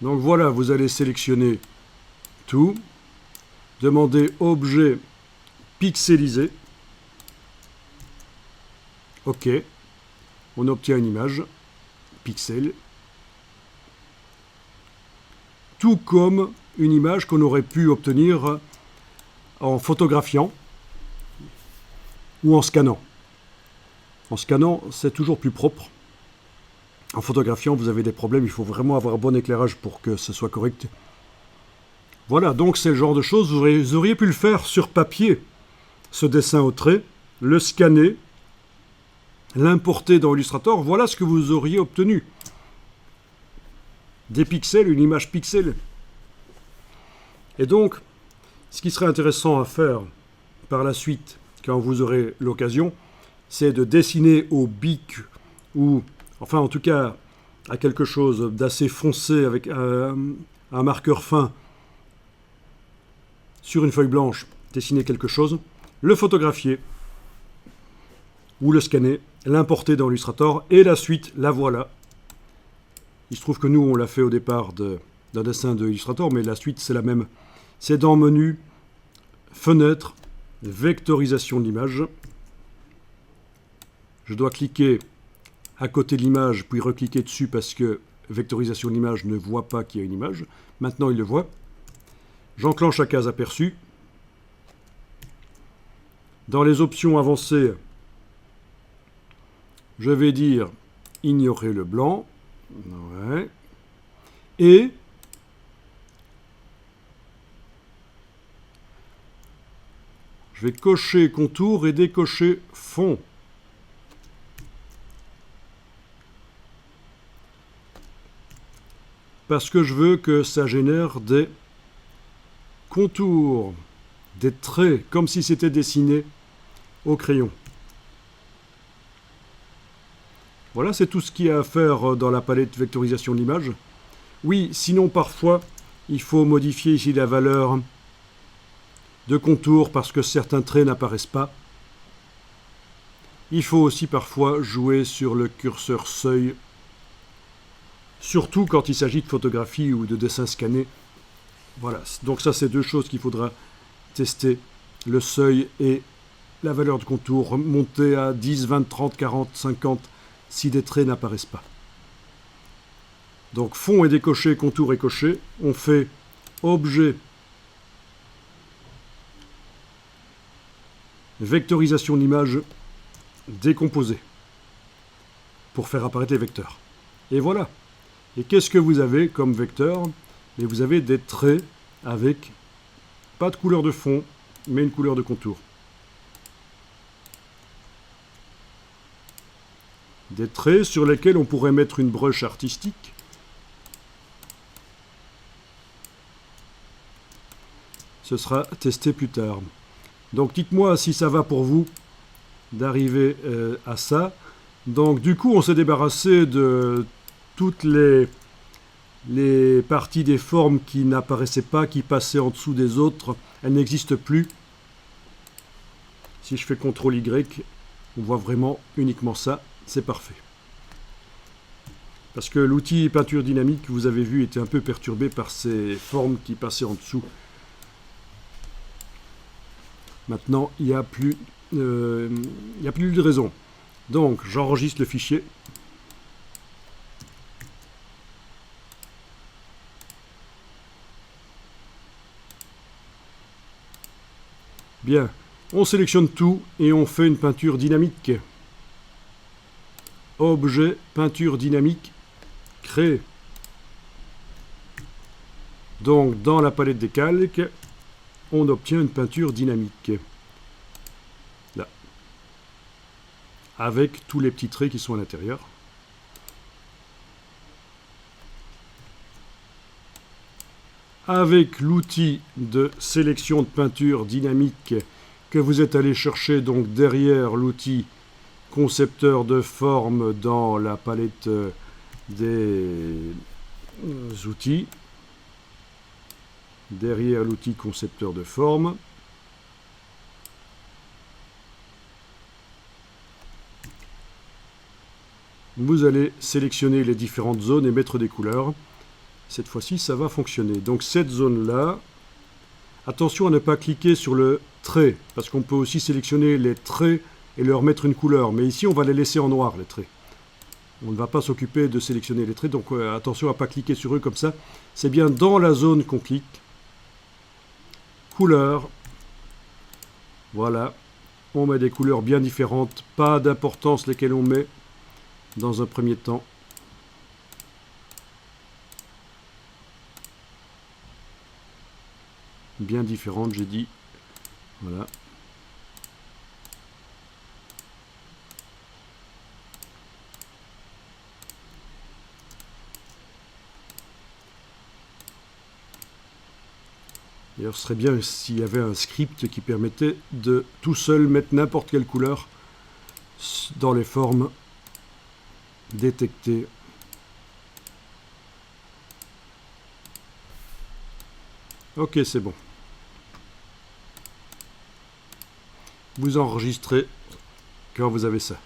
Donc voilà, vous allez sélectionner tout, demander objet pixelisé. OK, on obtient une image pixel, tout comme une image qu'on aurait pu obtenir en photographiant ou en scannant. En scannant, c'est toujours plus propre. En photographiant, vous avez des problèmes, il faut vraiment avoir un bon éclairage pour que ce soit correct. Voilà, donc c'est le genre de choses, vous auriez pu le faire sur papier, ce dessin au trait, le scanner, l'importer dans Illustrator, voilà ce que vous auriez obtenu. Des pixels, une image pixel. Et donc, ce qui serait intéressant à faire par la suite, quand vous aurez l'occasion, c'est de dessiner au bic ou, enfin en tout cas, à quelque chose d'assez foncé avec un marqueur fin sur une feuille blanche, dessiner quelque chose, le photographier ou le scanner, l'importer dans Illustrator et la suite, la voilà. Il se trouve que nous, on l'a fait au départ d'un dessin de Illustrator, mais la suite, c'est la même. C'est dans Menu, Fenêtre, Vectorisation de l'image. Je dois cliquer à côté de l'image, puis recliquer dessus parce que Vectorisation de l'image ne voit pas qu'il y a une image. Maintenant, il le voit. J'enclenche la case aperçu. Dans les options avancées, je vais dire ignorer le blanc. Ouais. Et je vais cocher contour et décocher fond. Parce que je veux que ça génère des contours, des traits, comme si c'était dessiné au crayon. Voilà, c'est tout ce qu'il y a à faire dans la palette vectorisation de l'image. Oui, sinon parfois, il faut modifier ici la valeur de contour parce que certains traits n'apparaissent pas. Il faut aussi parfois jouer sur le curseur seuil, surtout quand il s'agit de photographie ou de dessin scanné. Voilà, donc ça c'est deux choses qu'il faudra tester, le seuil et la valeur de contour, monter à 10, 20, 30, 40, 50 si des traits n'apparaissent pas. Donc fond est décoché, contour est coché, on fait objet, vectorisation de l'image, décomposé pour faire apparaître les vecteurs. Et voilà. Et qu'est-ce que vous avez comme vecteur? Et vous avez des traits avec pas de couleur de fond, mais une couleur de contour. Des traits sur lesquels on pourrait mettre une brush artistique. Ce sera testé plus tard. Donc dites-moi si ça va pour vous d'arriver à ça. Donc du coup, on s'est débarrassé de toutes les parties des formes qui n'apparaissaient pas, qui passaient en dessous des autres. Elles n'existent plus. Si je fais CTRL Y, on voit vraiment uniquement ça. C'est parfait. Parce que l'outil peinture dynamique, vous avez vu, était un peu perturbé par ces formes qui passaient en dessous. Maintenant, il n'y a plus de raison. Donc, j'enregistre le fichier. Bien, on sélectionne tout et on fait une peinture dynamique. Objet, peinture dynamique, créer. Donc, dans la palette des calques, on obtient une peinture dynamique. Là. Avec tous les petits traits qui sont à l'intérieur. Avec l'outil de sélection de peinture dynamique que vous êtes allé chercher donc derrière l'outil concepteur de forme dans la palette des outils. Derrière l'outil concepteur de forme. Vous allez sélectionner les différentes zones et mettre des couleurs. Cette fois-ci, ça va fonctionner. Donc cette zone-là, attention à ne pas cliquer sur le trait, parce qu'on peut aussi sélectionner les traits et leur mettre une couleur. Mais ici, on va les laisser en noir, les traits. On ne va pas s'occuper de sélectionner les traits, donc attention à ne pas cliquer sur eux comme ça. C'est bien dans la zone qu'on clique. Couleur. Voilà. On met des couleurs bien différentes. Pas d'importance lesquelles on met dans un premier temps. Bien différentes, j'ai dit. Voilà. D'ailleurs, ce serait bien s'il y avait un script qui permettait de tout seul mettre n'importe quelle couleur dans les formes détectées. Ok, c'est bon. Vous enregistrez quand vous avez ça.